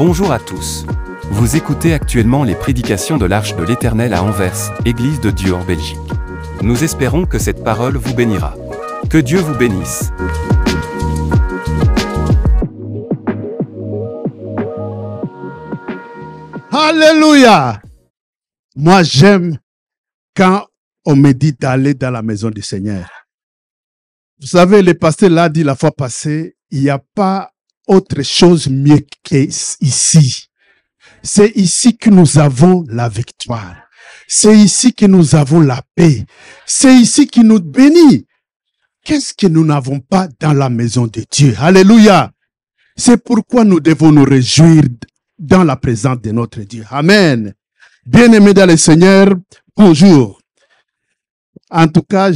Bonjour à tous. Vous écoutez actuellement les prédications de l'Arche de l'Éternel à Anvers, Église de Dieu en Belgique. Nous espérons que cette parole vous bénira. Que Dieu vous bénisse. Alléluia! Moi, j'aime quand on me dit d'aller dans la maison du Seigneur. Vous savez, le pasteur l'a dit la fois passée, il n'y a pas autre chose mieux qu'ici. C'est ici que nous avons la victoire. C'est ici que nous avons la paix. C'est ici qui nous bénit. Qu'est-ce que nous n'avons pas dans la maison de Dieu? Alléluia! C'est pourquoi nous devons nous réjouir dans la présence de notre Dieu. Amen. Bien-aimés dans le Seigneur, bonjour. En tout cas,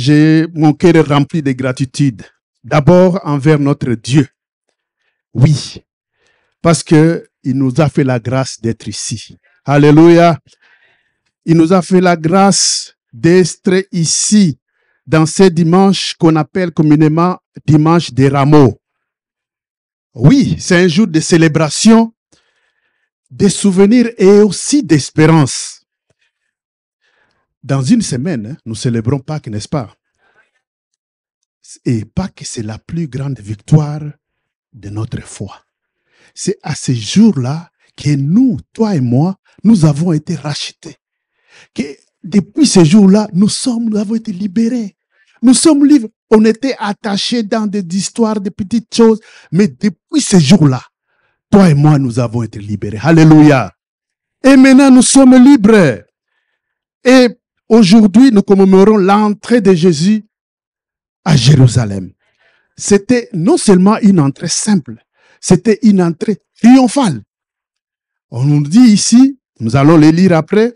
mon cœur est rempli de gratitude. D'abord envers notre Dieu. Oui, parce que il nous a fait la grâce d'être ici. Alléluia. Il nous a fait la grâce d'être ici dans ces dimanches qu'on appelle communément dimanche des rameaux. Oui, c'est un jour de célébration, de souvenirs et aussi d'espérance. Dans une semaine, nous célébrons Pâques, n'est-ce pas? Et Pâques, c'est la plus grande victoire de notre foi. C'est à ce jour-là que nous, toi et moi, nous avons été rachetés. Que depuis ce jour-là, nous avons été libérés. Nous sommes libres. On était attachés dans des histoires, des petites choses. Mais depuis ce jour-là, toi et moi, nous avons été libérés. Alléluia. Et maintenant, nous sommes libres. Et aujourd'hui, nous commémorons l'entrée de Jésus à Jérusalem. C'était non seulement une entrée simple, c'était une entrée triomphale. On nous dit ici, nous allons le lire après,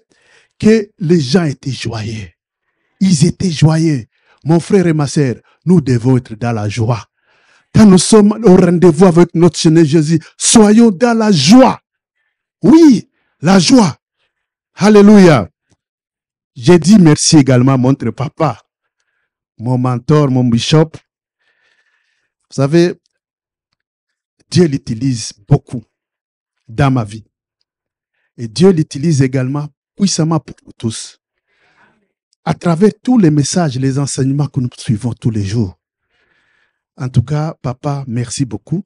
que les gens étaient joyeux. Ils étaient joyeux. Mon frère et ma sœur, nous devons être dans la joie. Quand nous sommes au rendez-vous avec notre Seigneur Jésus, soyons dans la joie. Oui, la joie. Alléluia. J'ai dit merci également à mon papa, mon mentor, mon bishop. Vous savez, Dieu l'utilise beaucoup dans ma vie. Et Dieu l'utilise également puissamment pour nous tous. À travers tous les messages, les enseignements que nous suivons tous les jours. En tout cas, papa, merci beaucoup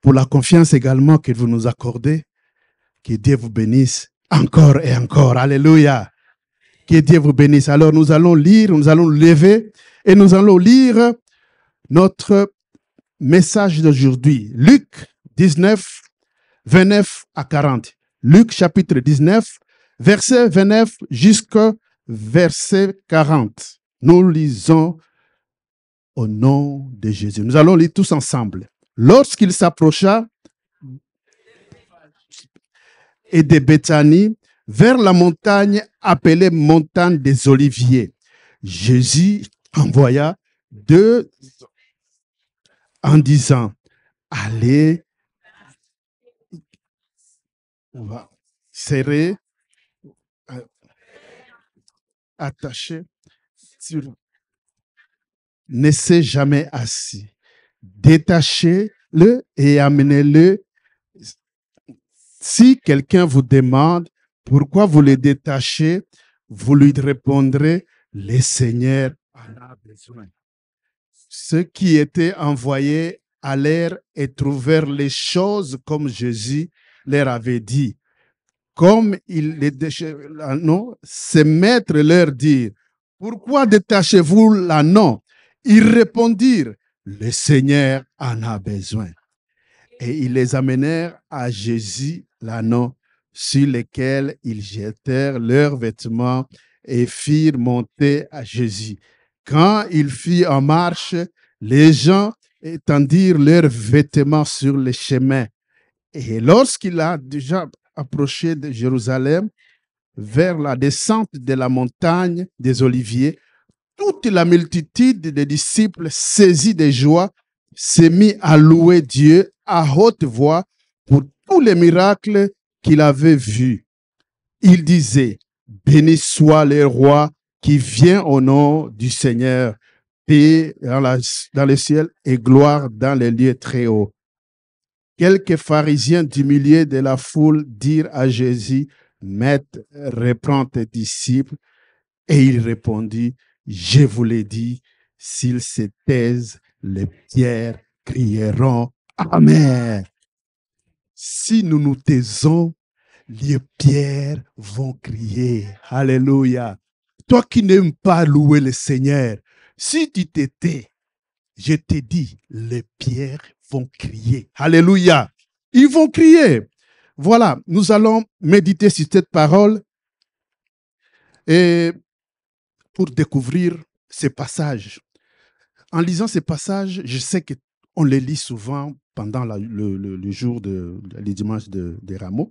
pour la confiance également que vous nous accordez. Que Dieu vous bénisse encore et encore. Alléluia. Que Dieu vous bénisse. Alors nous allons lire, nous allons lever et nous allons lire notre message d'aujourd'hui. Luc 19, 29 à 40. Luc chapitre 19, verset 29 jusqu'au verset 40. Nous lisons au nom de Jésus. Nous allons lire tous ensemble. Lorsqu'il s'approcha et de Béthanie, vers la montagne appelée montagne des Oliviers, Jésus envoya deux en disant, allez, on va serrer, attacher, ne s'est jamais assis. Détachez-le et amenez-le. Si quelqu'un vous demande pourquoi vous le détachez, vous lui répondrez, le Seigneur en a besoin. Ceux qui étaient envoyés allèrent et trouvèrent les choses comme Jésus leur avait dit. Comme il les déchait l'anneau, ses maîtres leur dirent, pourquoi détachez-vous l'anneau? Ils répondirent, le Seigneur en a besoin. Et ils les amenèrent à Jésus l'anneau, sur lequel ils jetèrent leurs vêtements et firent monter à Jésus. Quand il fut en marche, les gens étendirent leurs vêtements sur le chemin. Et lorsqu'il a déjà approché de Jérusalem, vers la descente de la montagne des Oliviers, toute la multitude des disciples saisis de joie s'est mis à louer Dieu à haute voix pour tous les miracles qu'il avait vus. Il disait, béni soit le roi qui vient au nom du Seigneur, paix dans le ciel et gloire dans les lieux très hauts. Quelques pharisiens du milieu de la foule dirent à Jésus, Maître, reprends tes disciples. Et il répondit, je vous l'ai dit, s'ils se taisent, les pierres crieront Amen. Si nous nous taisons, les pierres vont crier. Alléluia. Toi qui n'aimes pas louer le Seigneur, si tu te tais, je te dis, les pierres vont crier. Alléluia. Ils vont crier. Voilà, nous allons méditer sur cette parole et pour découvrir ces passages. En lisant ces passages, je sais qu'on les lit souvent pendant le jour les dimanches des rameaux,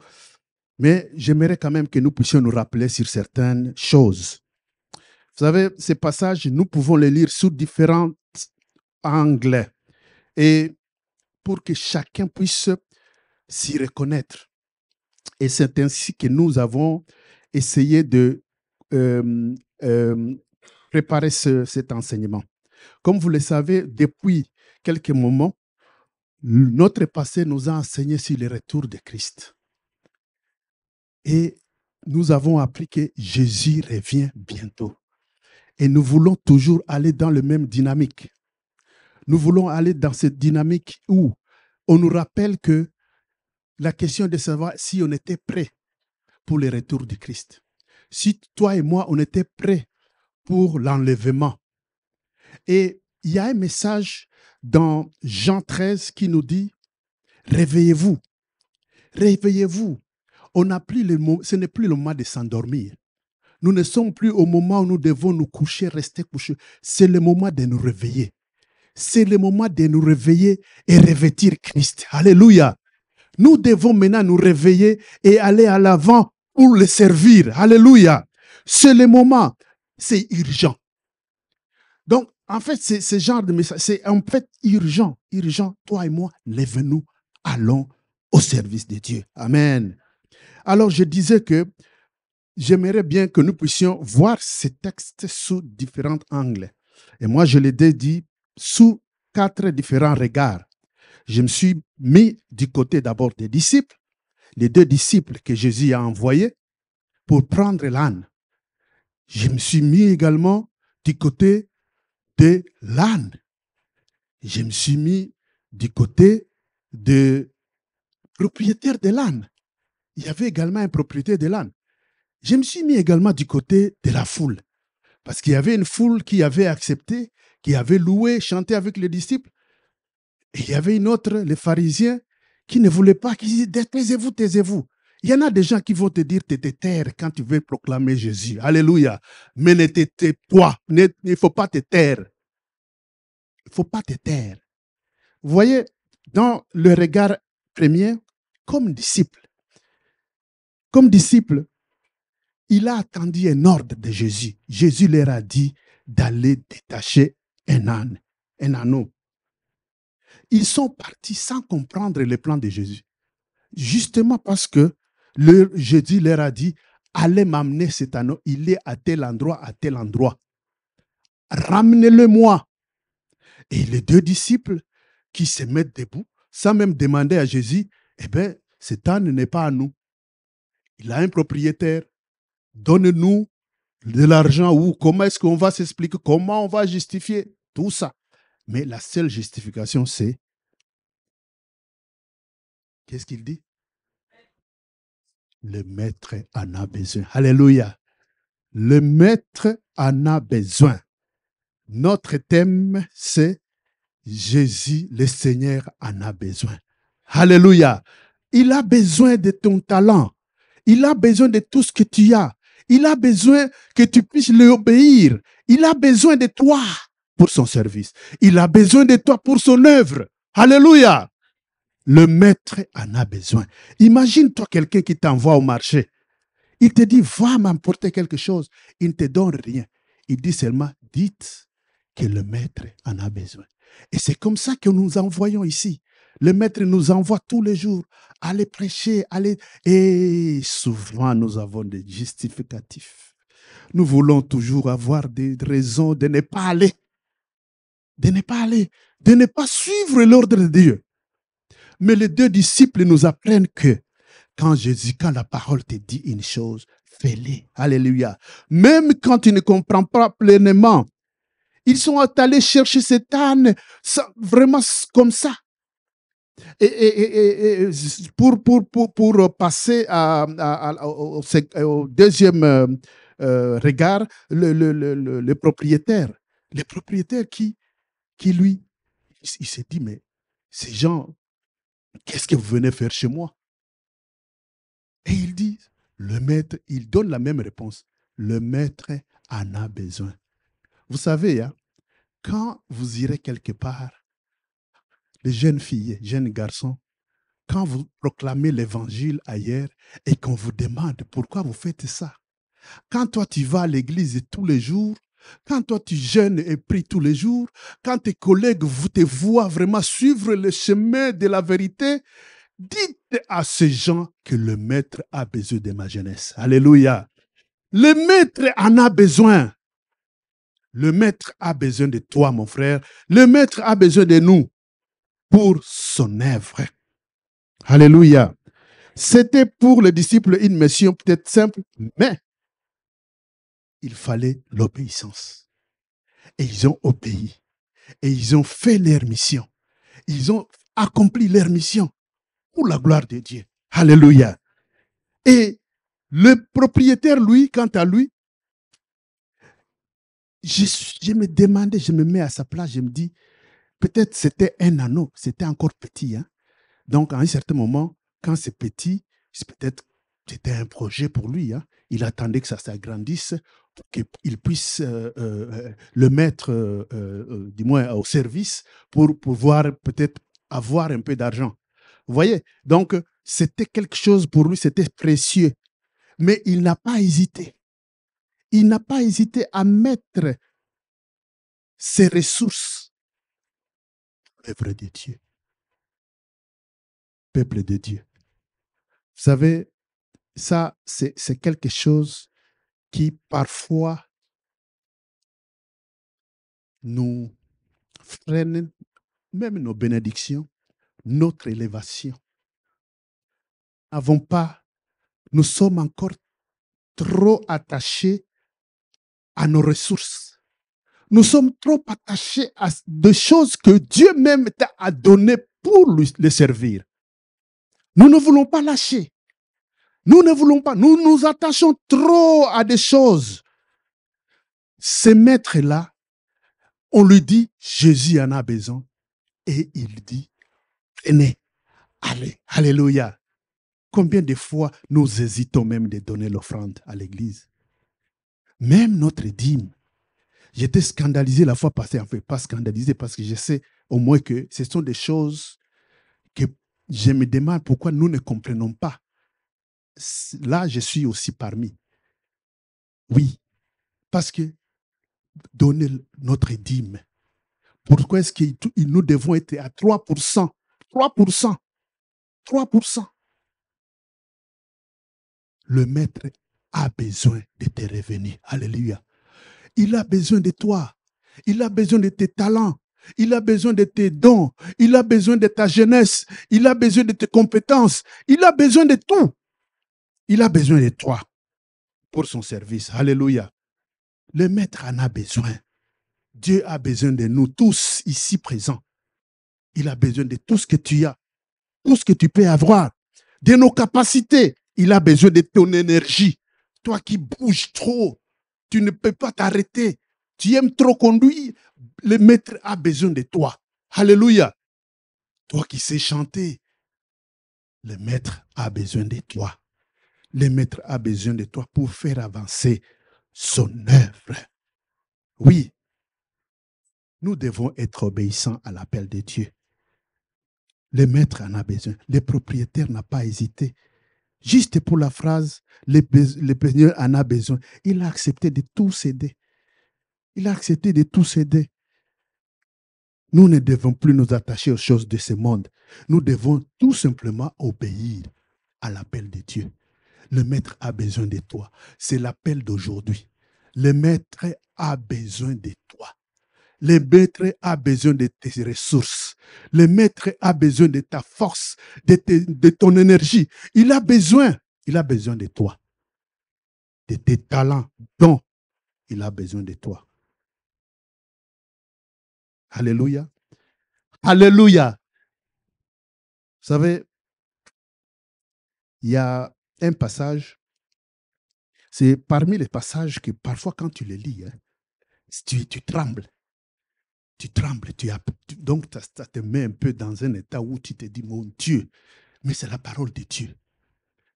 mais j'aimerais quand même que nous puissions nous rappeler sur certaines choses. Vous savez, ces passages, nous pouvons les lire sous différents angles et pour que chacun puisse s'y reconnaître. Et c'est ainsi que nous avons essayé de préparer cet enseignement. Comme vous le savez, depuis quelques moments, notre passé nous a enseigné sur le retour de Christ. Et nous avons appris que Jésus revient bientôt. Et nous voulons toujours aller dans la même dynamique. Nous voulons aller dans cette dynamique où on nous rappelle que la question de savoir si on était prêt pour le retour du Christ. Si toi et moi, on était prêts pour l'enlèvement. Et il y a un message dans Jean 13 qui nous dit « Réveillez-vous, réveillez-vous ». Ce n'est plus le moment de s'endormir. Nous ne sommes plus au moment où nous devons nous coucher, rester couchés. C'est le moment de nous réveiller. C'est le moment de nous réveiller et revêtir Christ. Alléluia. Nous devons maintenant nous réveiller et aller à l'avant pour le servir. Alléluia. C'est le moment. C'est urgent. Donc, en fait, c'est ce genre de message. C'est en fait urgent. Urgent. Toi et moi, lève-nous. Allons au service de Dieu. Amen. Alors, je disais que j'aimerais bien que nous puissions voir ces textes sous différents angles. Et moi, je l'ai dit sous 4 différents regards. Je me suis mis du côté d'abord des disciples, les 2 disciples que Jésus a envoyés pour prendre l'âne. Je me suis mis également du côté de l'âne. Je me suis mis du côté du propriétaire de l'âne. Il y avait également un propriétaire de l'âne. Je me suis mis également du côté de la foule. Parce qu'il y avait une foule qui avait accepté, qui avait loué, chanté avec les disciples. Et il y avait une autre, les pharisiens, qui ne voulaient pas, qui disaient « taisez-vous, taisez-vous ». Il y en a des gens qui vont te dire de te taire quand tu veux proclamer Jésus. Alléluia. Mais ne te tais pas. Il ne faut pas te taire. Il ne faut pas te taire. Vous voyez, dans le regard premier, comme disciple, il a attendu un ordre de Jésus. Jésus leur a dit d'aller détacher un âne, un anneau. Ils sont partis sans comprendre le plan de Jésus. Justement parce que Jésus leur a dit, allez m'amener cet anneau, il est à tel endroit, à tel endroit. Ramenez-le-moi. Et les 2 disciples qui se mettent debout, sans même demander à Jésus, eh bien, cet âne n'est pas à nous. Il a un propriétaire. Donne-nous de l'argent ou comment est-ce qu'on va s'expliquer, comment on va justifier tout ça. Mais la seule justification, c'est, qu'est-ce qu'il dit? Le maître en a besoin. Alléluia. Le maître en a besoin. Notre thème, c'est Jésus, le Seigneur en a besoin. Alléluia. Il a besoin de ton talent. Il a besoin de tout ce que tu as. Il a besoin que tu puisses lui obéir. Il a besoin de toi pour son service. Il a besoin de toi pour son œuvre. Alléluia. Le maître en a besoin. Imagine-toi quelqu'un qui t'envoie au marché. Il te dit, va m'apporter quelque chose. Il ne te donne rien. Il dit seulement, dites que le maître en a besoin. Et c'est comme ça que nous envoyons ici. Le maître nous envoie tous les jours. Allez prêcher, allez. Et souvent, nous avons des justificatifs. Nous voulons toujours avoir des raisons de ne pas aller. De ne pas aller. De ne pas suivre l'ordre de Dieu. Mais les deux disciples nous apprennent que quand la parole te dit une chose, fais-le. Alléluia. Même quand tu ne comprends pas pleinement, ils sont allés chercher cet âne vraiment comme ça. Et pour passer au deuxième regard, le propriétaire qui lui, il s'est dit, mais ces gens, qu'est-ce que vous venez faire chez moi? Et il dit, le maître, il donne la même réponse. Le maître en a besoin. Vous savez, hein, quand vous irez quelque part, les jeunes filles, jeunes garçons, quand vous proclamez l'évangile ailleurs et qu'on vous demande pourquoi vous faites ça, quand toi tu vas à l'église tous les jours, quand toi tu jeûnes et pries tous les jours, quand tes collègues vous te voient vraiment suivre le chemin de la vérité, dites à ces gens que le maître a besoin de ma jeunesse. Alléluia. Le maître en a besoin. Le maître a besoin de toi, mon frère. Le maître a besoin de nous pour son œuvre. Alléluia. C'était pour les disciples une mission peut-être simple, mais il fallait l'obéissance. Et ils ont obéi. Et ils ont fait leur mission. Ils ont accompli leur mission pour la gloire de Dieu. Alléluia. Et le propriétaire, lui, quant à lui, je me demandais, je me mets à sa place, je me dis, peut-être c'était un anneau, c'était encore petit. Hein? Donc, à un certain moment, quand c'est petit, peut-être c'était un projet pour lui. Hein? Il attendait que ça s'agrandisse, qu'il puisse le mettre, du moins, au service pour pouvoir peut-être avoir un peu d'argent. Vous voyez? Donc, c'était quelque chose pour lui, c'était précieux. Mais il n'a pas hésité. Il n'a pas hésité à mettre ses ressources à l'œuvre de Dieu. Peuple de Dieu. Vous savez, ça, c'est quelque chose qui parfois nous freine même nos bénédictions, notre élévation. Nous sommes encore trop attachés à nos ressources. Nous sommes trop attachés à des choses que Dieu même t'a données pour les servir. Nous ne voulons pas lâcher. Nous ne voulons pas. Nous nous attachons trop à des choses. Ce maître-là, on lui dit, Jésus en a besoin. Et il dit, venez, allez, alléluia. Combien de fois nous hésitons même de donner l'offrande à l'église? Même notre dîme. J'étais scandalisé la fois passée, enfin pas scandalisé parce que je sais au moins que ce sont des choses que je me demande pourquoi nous ne comprenons pas. Là, je suis aussi parmi. Oui, parce que donner notre dîme, pourquoi est-ce que nous devons être à 3%? 3%. 3%. Le maître a besoin de tes revenus. Alléluia. Il a besoin de toi. Il a besoin de tes talents. Il a besoin de tes dons. Il a besoin de ta jeunesse. Il a besoin de tes compétences. Il a besoin de tout. Il a besoin de toi pour son service. Alléluia. Le maître en a besoin. Dieu a besoin de nous tous ici présents. Il a besoin de tout ce que tu as, tout ce que tu peux avoir, de nos capacités. Il a besoin de ton énergie. Toi qui bouges trop, tu ne peux pas t'arrêter. Tu aimes trop conduire. Le maître a besoin de toi. Alléluia. Toi qui sais chanter, le maître a besoin de toi. Le maître a besoin de toi pour faire avancer son œuvre. Oui, nous devons être obéissants à l'appel de Dieu. Le maître en a besoin. Le propriétaire n'a pas hésité. Juste pour la phrase, le Seigneur en a besoin. Il a accepté de tout céder. Il a accepté de tout céder. Nous ne devons plus nous attacher aux choses de ce monde. Nous devons tout simplement obéir à l'appel de Dieu. Le maître a besoin de toi. C'est l'appel d'aujourd'hui. Le maître a besoin de toi. Le maître a besoin de tes ressources. Le maître a besoin de ta force, de ton énergie. Il a besoin de toi, de tes talents, dont il a besoin de toi. Alléluia. Alléluia. Vous savez, il y a un passage, c'est parmi les passages que parfois quand tu les lis, hein, tu trembles. Tu trembles. Donc ça te met un peu dans un état où tu te dis, mon Dieu, mais c'est la parole de Dieu.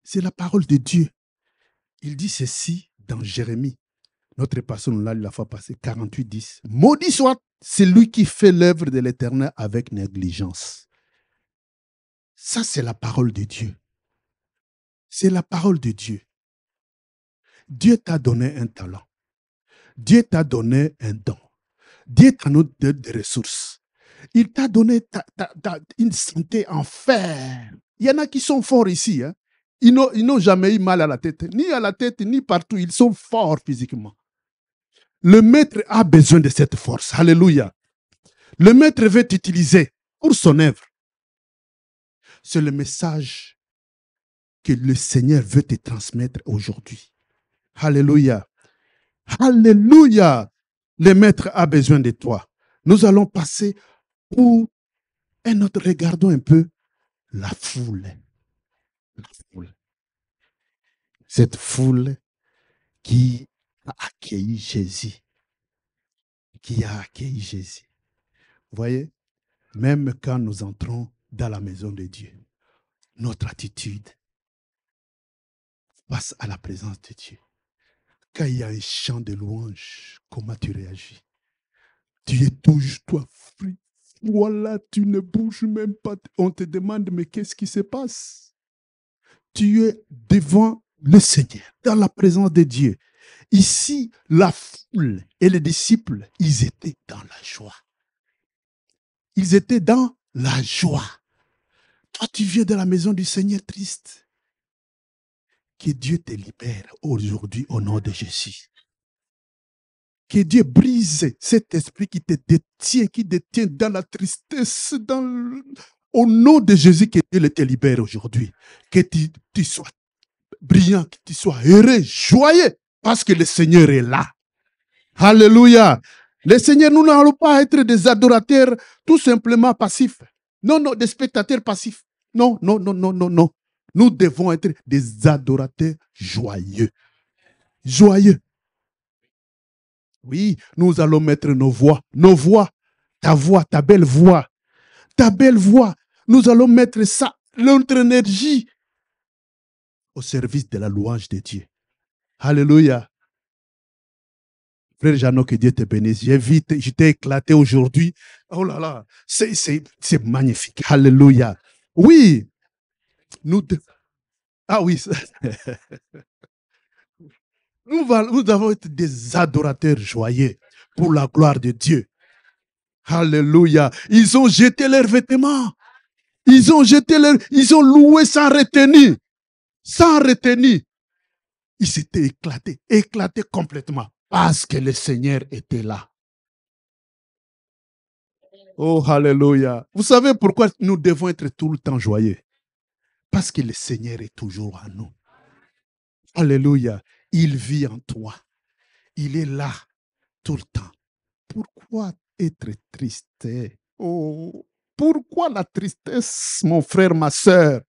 C'est la parole de Dieu. Il dit ceci dans Jérémie. Notre pasteur nous l'a lu la fois passée, 48, 10. Maudit soit celui qui fait l'œuvre de l'Éternel avec négligence. Ça, c'est la parole de Dieu. C'est la parole de Dieu. Dieu t'a donné un talent. Dieu t'a donné un don. Dieu t'a donné des ressources. Il t'a donné une santé en fer. Il y en a qui sont forts ici. Hein. Ils n'ont jamais eu mal à la tête. Ni à la tête, ni partout. Ils sont forts physiquement. Le maître a besoin de cette force. Alléluia. Le maître veut t'utiliser pour son œuvre. C'est le message que le Seigneur veut te transmettre aujourd'hui. Alléluia. Alléluia. Le maître a besoin de toi. Nous allons passer pour un autre. Regardons un peu la foule. La foule. Cette foule qui a accueilli Jésus. Qui a accueilli Jésus. Vous voyez, même quand nous entrons dans la maison de Dieu, notre attitude face à la présence de Dieu. Quand il y a un chant de louange, comment tu réagis? Tu es toujours, toi, frit. Voilà, tu ne bouges même pas. On te demande, mais qu'est-ce qui se passe? Tu es devant le Seigneur, dans la présence de Dieu. Ici, la foule et les disciples, ils étaient dans la joie. Ils étaient dans la joie. Toi, tu viens de la maison du Seigneur triste. Que Dieu te libère aujourd'hui au nom de Jésus. Que Dieu brise cet esprit qui te détient dans la tristesse, au nom de Jésus, que Dieu te libère aujourd'hui. Que tu sois brillant, que tu sois heureux, joyeux, parce que le Seigneur est là. Alléluia. Le Seigneur, nous n'allons pas être des adorateurs tout simplement passifs. Non, des spectateurs passifs. Non. Nous devons être des adorateurs joyeux. Joyeux. Oui, nous allons mettre nos voix, ta belle voix. Nous allons mettre ça, notre énergie, au service de la louange de Dieu. Alléluia. Frère Jeannot, que Dieu te bénisse. Je t'ai éclaté aujourd'hui. Oh là là, c'est magnifique. Alléluia. Oui. Ah oui. Nous avons été des adorateurs joyeux pour la gloire de Dieu. Alléluia. Ils ont jeté leurs vêtements. Ils ont loué sans retenue. Sans retenue. Ils s'étaient éclatés complètement. Parce que le Seigneur était là. Oh, alléluia. Vous savez pourquoi nous devons être tout le temps joyeux? Parce que le Seigneur est toujours en nous. Alléluia. Il vit en toi. Il est là tout le temps. Pourquoi être triste? Oh, pourquoi la tristesse, mon frère, ma soeur?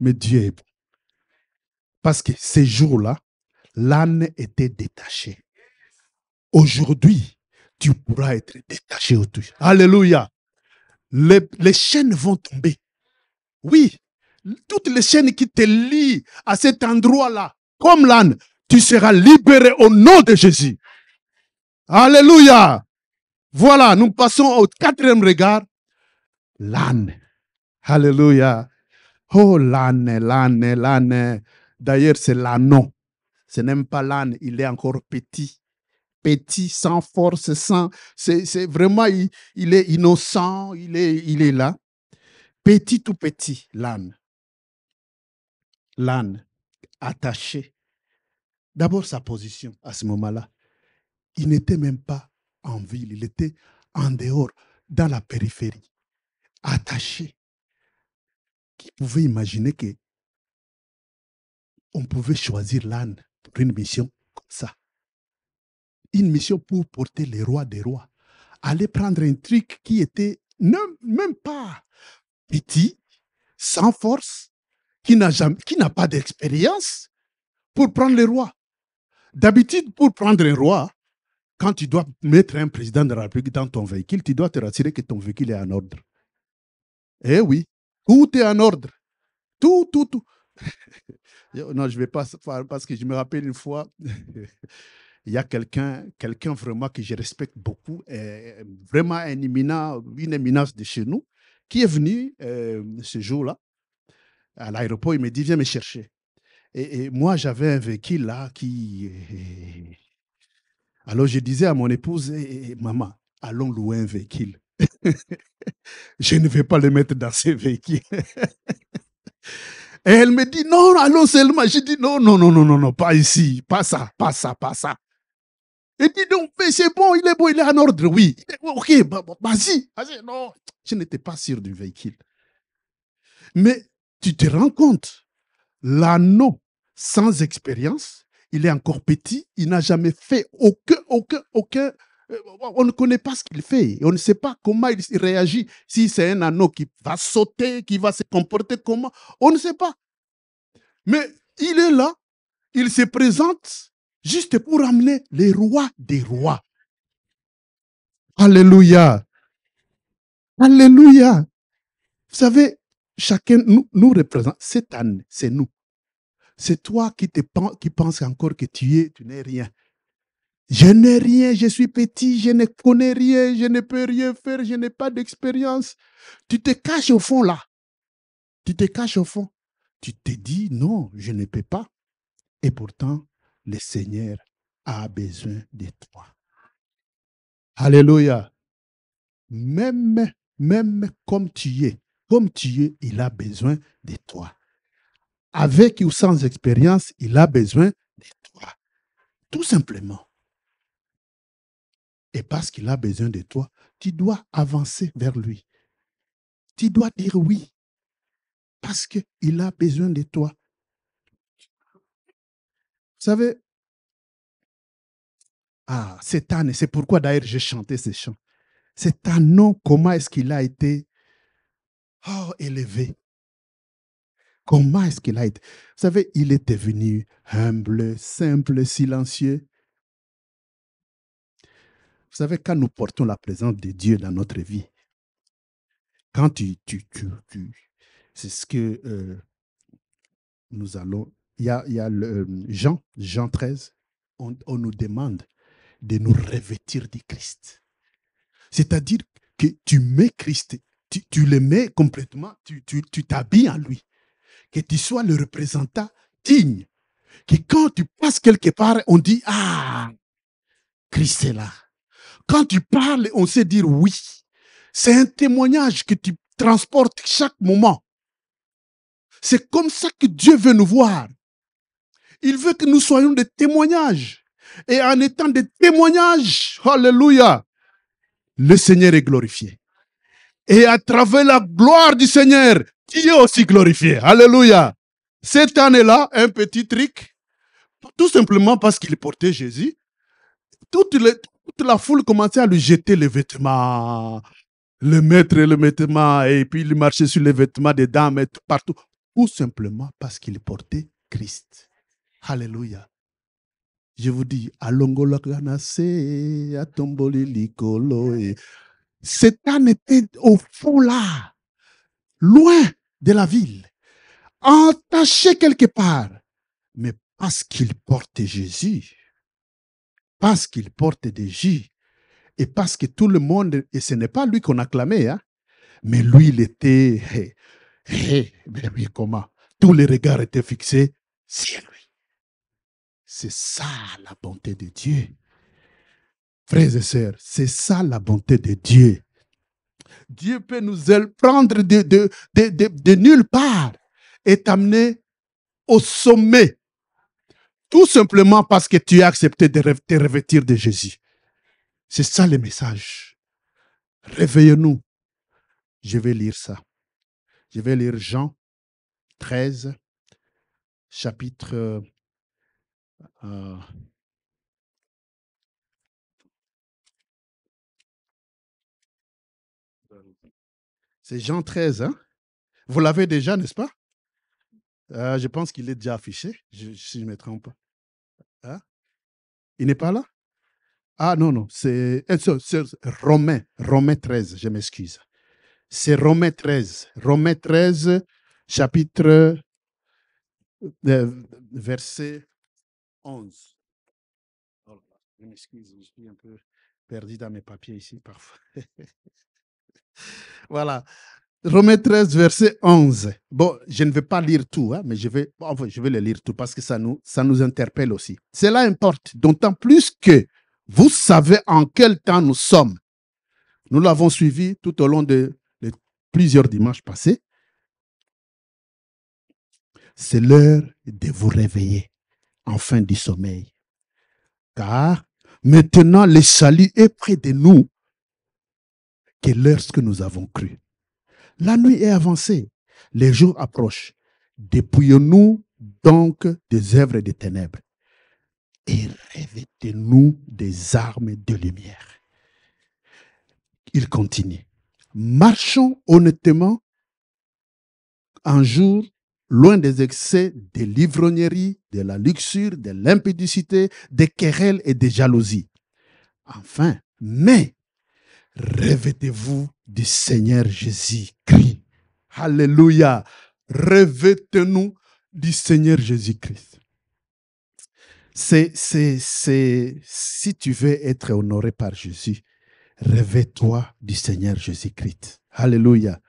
Mais Dieu est bon. Parce que ces jours-là, l'âne était détaché. Aujourd'hui, tu pourras être détaché autour. Alléluia. Les chaînes vont tomber. Oui, toutes les chaînes qui te lient à cet endroit-là, comme l'âne, tu seras libéré au nom de Jésus. Alléluia. Voilà, nous passons au 4e regard. L'âne. Alléluia. Oh, l'âne. D'ailleurs, c'est l'ânon. Ce n'est même pas l'âne, il est encore petit. Petit, sans force, c'est vraiment, il est innocent, il est là. Petit, tout petit, l'âne. L'âne, attaché. D'abord, sa position à ce moment-là. il n'était même pas en ville, il était en dehors, dans la périphérie, attaché. Qui pouvait imaginer que on pouvait choisir l'âne pour une mission comme ça? Une mission pour porter les rois des rois. Aller prendre un truc qui était même pas petit, sans force, qui n'a pas d'expérience pour prendre les rois. D'habitude, pour prendre un roi, quand tu dois mettre un président de la République dans ton véhicule, tu dois te rassurer que ton véhicule est en ordre. Eh oui, tout est en ordre. Tout. Non, je ne vais pas, parce que je me rappelle une fois, il y a quelqu'un vraiment que je respecte beaucoup, vraiment une éminence de chez nous, qui est venu ce jour-là, à l'aéroport. Il me dit, viens me chercher. Et moi, j'avais un véhicule là qui... Alors, je disais à mon épouse, maman, allons louer un véhicule. Je ne vais pas le mettre dans ce véhicule. Et elle me dit, non, allons seulement. Je dis, non, pas ici, pas ça. Elle dit, non, mais c'est bon, il est en ordre, oui. Ok, vas-y. Non, je n'étais pas sûr du véhicule. Mais tu te rends compte, l'anneau sans expérience, il est encore petit, il n'a jamais fait aucun. On ne connaît pas ce qu'il fait. On ne sait pas comment il réagit. Si c'est un anneau qui va sauter, qui va se comporter comment, on ne sait pas. Mais il est là, il se présente juste pour amener les rois des rois. Alléluia. Alléluia. Vous savez, chacun nous représente. Cette année, c'est nous. C'est toi qui penses encore que tu n'es rien. Je n'ai rien, je suis petit, je ne connais rien, je ne peux rien faire, je n'ai pas d'expérience. Tu te caches au fond là. Tu te caches au fond. Tu te dis, non, je ne peux pas. Et pourtant, le Seigneur a besoin de toi. Alléluia. Même comme tu es, il a besoin de toi. Avec ou sans expérience, il a besoin de toi. Tout simplement. Et parce qu'il a besoin de toi, tu dois avancer vers lui. Tu dois dire oui. Parce qu'il a besoin de toi. Vous savez, cet âne, c'est pourquoi d'ailleurs j'ai chanté ces chants. Cet âne, comment est-ce qu'il a été élevé? Comment est-ce qu'il a été? Vous savez, il était venu humble, simple, silencieux. Vous savez, quand nous portons la présence de Dieu dans notre vie, quand c'est ce que nous allons... Il y a le, Jean 13, on nous demande de nous revêtir de Christ. C'est-à-dire que tu mets Christ, tu le mets complètement, tu t'habilles en lui. Que tu sois le représentant digne. Que quand tu passes quelque part, on dit, Christ est là. Quand tu parles, on sait dire oui. C'est un témoignage que tu transportes chaque moment. C'est comme ça que Dieu veut nous voir. Il veut que nous soyons des témoignages. Et en étant des témoignages, alléluia, le Seigneur est glorifié. Et à travers la gloire du Seigneur, Dieu est aussi glorifié. Alléluia. Cette année-là, un petit trick, tout simplement parce qu'il portait Jésus, toute la foule commençait à lui jeter les vêtements, le mettre le vêtement, et puis il marchait sur les vêtements des dames, partout. Tout simplement parce qu'il portait Christ. Alléluia. Je vous dis, cet âne était au fond là, loin de la ville, entaché quelque part. Mais parce qu'il porte Jésus, parce qu'il porte Jésus, et parce que tout le monde, et ce n'est pas lui qu'on acclamait, mais lui, il était, mais comment? Tous les regards étaient fixés sur lui. C'est ça la bonté de Dieu. Frères et sœurs, c'est ça la bonté de Dieu. Dieu peut nous prendre de nulle part et t'amener au sommet. Tout simplement parce que tu as accepté de te revêtir de Jésus. C'est ça le message. Réveillez-nous. Je vais lire ça. Je vais lire Jean 13, chapitre... c'est Jean 13, hein? Vous l'avez déjà, n'est-ce pas? Je pense qu'il est déjà affiché, si je ne me trompe pas. Hein? Il n'est pas là? Ah non, non, c'est Romains 13, je m'excuse. C'est Romains 13, chapitre verset 11. Oh, je m'excuse, je suis un peu perdu dans mes papiers ici parfois. Voilà. Romains 13, verset 11. Bon, je ne vais pas lire tout, hein, mais je vais le lire tout parce que ça nous interpelle aussi. Cela importe, d'autant plus que vous savez en quel temps nous sommes. Nous l'avons suivi tout au long de plusieurs dimanches passés. C'est l'heure de vous réveiller, enfin du sommeil. Car maintenant, le salut est près de nous que lorsque nous avons cru. La nuit est avancée, les jours approchent. Dépouillons-nous donc des œuvres des ténèbres et revêtez-nous des armes de lumière. Il continue. Marchons honnêtement un jour, loin des excès, de l'ivrognerie, de la luxure, de l'impudicité, des querelles et des jalousies. Enfin, mais revêtez-vous du Seigneur Jésus-Christ. Alléluia. Revêtez-nous du Seigneur Jésus-Christ. Si tu veux être honoré par Jésus, revêt-toi du Seigneur Jésus-Christ. Alléluia.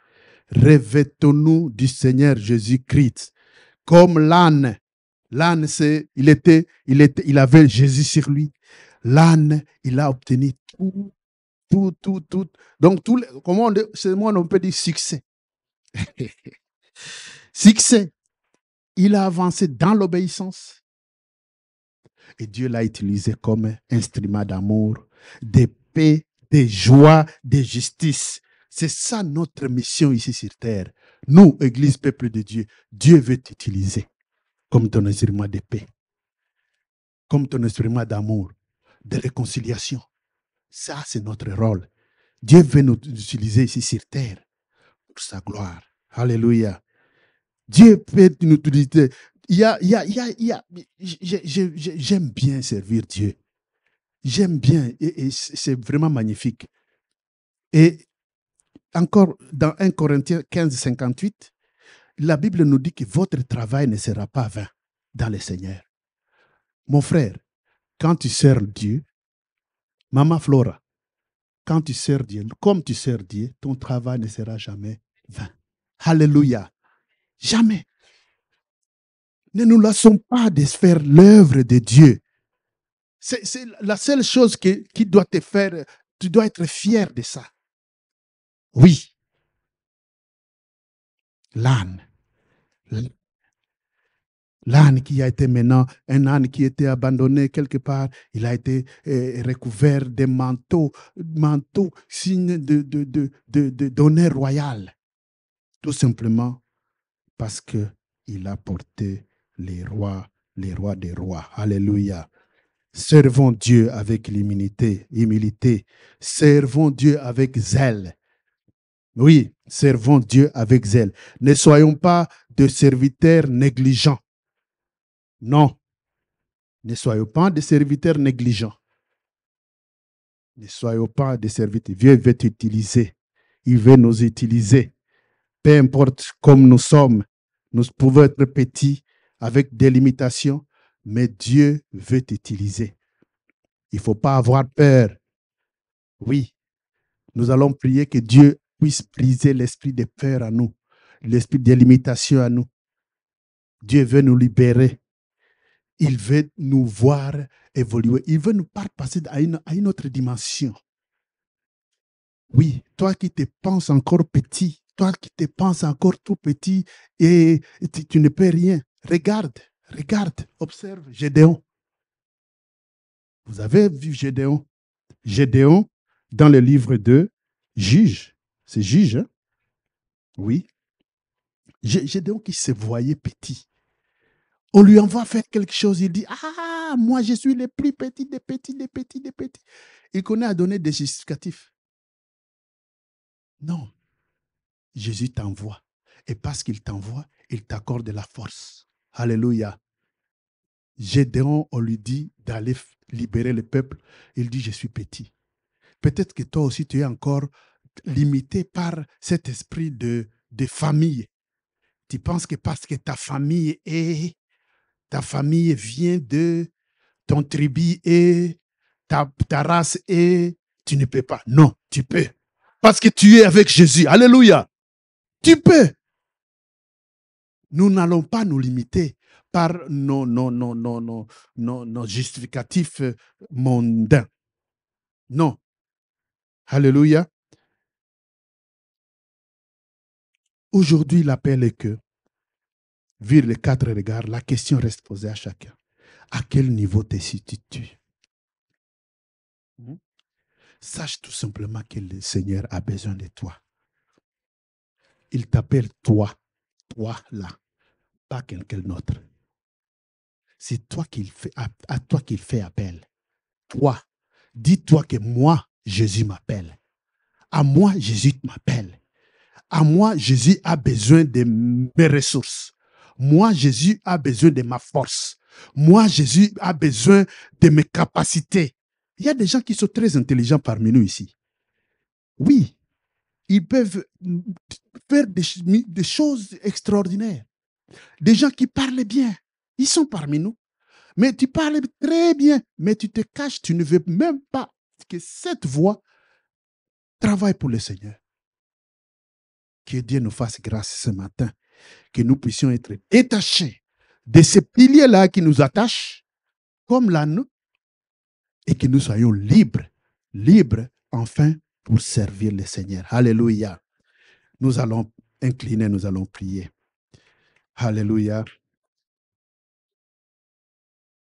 Revêtons-nous du Seigneur Jésus-Christ. Comme l'âne. L'âne, il avait Jésus sur lui. L'âne, il a obtenu tout. Donc, comment on peut dire succès? Succès. Il a avancé dans l'obéissance. Et Dieu l'a utilisé comme instrument d'amour, de paix, de joie, de justice. C'est ça notre mission ici sur terre. Nous, Église, peuple de Dieu, Dieu veut t'utiliser comme ton instrument de paix, comme ton instrument d'amour, de réconciliation. Ça, c'est notre rôle. Dieu veut nous utiliser ici sur terre pour sa gloire. Alléluia. Dieu peut nous utiliser. J'aime bien servir Dieu. J'aime bien et c'est vraiment magnifique. Et encore dans 1 Corinthiens 15, 58, la Bible nous dit que votre travail ne sera pas vain dans le Seigneur. Mon frère, quand tu sers Dieu, Maman Flora, quand tu sers Dieu, comme tu sers Dieu, ton travail ne sera jamais vain. Alléluia. Jamais. Ne nous laissons pas de faire l'œuvre de Dieu. C'est la seule chose qui doit te faire, tu dois être fier de ça. Oui. L'âne. L'âne qui a été maintenant, un âne qui était abandonné quelque part, il a été recouvert de manteaux, signe d'honneur royal. Tout simplement parce qu'il a porté les rois des rois. Alléluia. Servons Dieu avec humilité. Servons Dieu avec zèle. Oui, servons Dieu avec zèle. Ne soyons pas de serviteurs négligents. Non. Ne soyons pas des serviteurs négligents. Ne soyons pas des serviteurs. Dieu veut t'utiliser. Il veut nous utiliser. Peu importe comme nous sommes, nous pouvons être petits avec des limitations, mais Dieu veut t'utiliser. Il ne faut pas avoir peur. Oui, nous allons prier que Dieu puisse briser l'esprit de peur à nous, l'esprit de limitation à nous. Dieu veut nous libérer. Il veut nous voir évoluer. Il veut nous passer à une autre dimension. Oui, toi qui te penses encore petit, toi qui te penses encore tout petit et tu ne peux rien. Regarde, observe Gédéon. Vous avez vu Gédéon? Gédéon, dans le livre de Juge, c'est Juge, hein? Oui. Gédéon qui se voyait petit. On lui envoie faire quelque chose, il dit, ah, moi je suis le plus petit des petits, des petits, des petits. Il connaît à donner des justificatifs. Non, Jésus t'envoie. Et parce qu'il t'envoie, il t'accorde de la force. Alléluia. Gédéon, on lui dit d'aller libérer le peuple. Il dit, je suis petit. Peut-être que toi aussi, tu es encore limité par cet esprit de famille. Tu penses que parce que ta famille vient de ton tribu et ta race et tu ne peux pas. Non, tu peux. Parce que tu es avec Jésus. Alléluia. Tu peux. Nous n'allons pas nous limiter par nos justificatifs mondains. Non. Alléluia. Aujourd'hui, l'appel est que, vu les 4 regards, la question reste posée à chacun. À quel niveau te situes-tu? Sache tout simplement que le Seigneur a besoin de toi. Il t'appelle toi là, pas quelqu'un d'autre. C'est toi qu'il fait, à toi qu'il fait appel. Toi, dis-toi que moi, Jésus m'appelle. À moi, Jésus m'appelle. À moi, Jésus a besoin de mes ressources. Moi, Jésus a besoin de ma force. Moi, Jésus a besoin de mes capacités. Il y a des gens qui sont très intelligents parmi nous ici. Oui, ils peuvent faire des choses extraordinaires. Des gens qui parlent bien, ils sont parmi nous. Mais tu parles très bien, mais tu te caches, tu ne veux même pas que cette voix travaille pour le Seigneur. Que Dieu nous fasse grâce ce matin, que nous puissions être détachés de ces piliers-là qui nous attachent, comme l'anneau, et que nous soyons libres, enfin, pour servir le Seigneur. Alléluia. Nous allons incliner, nous allons prier. Alléluia.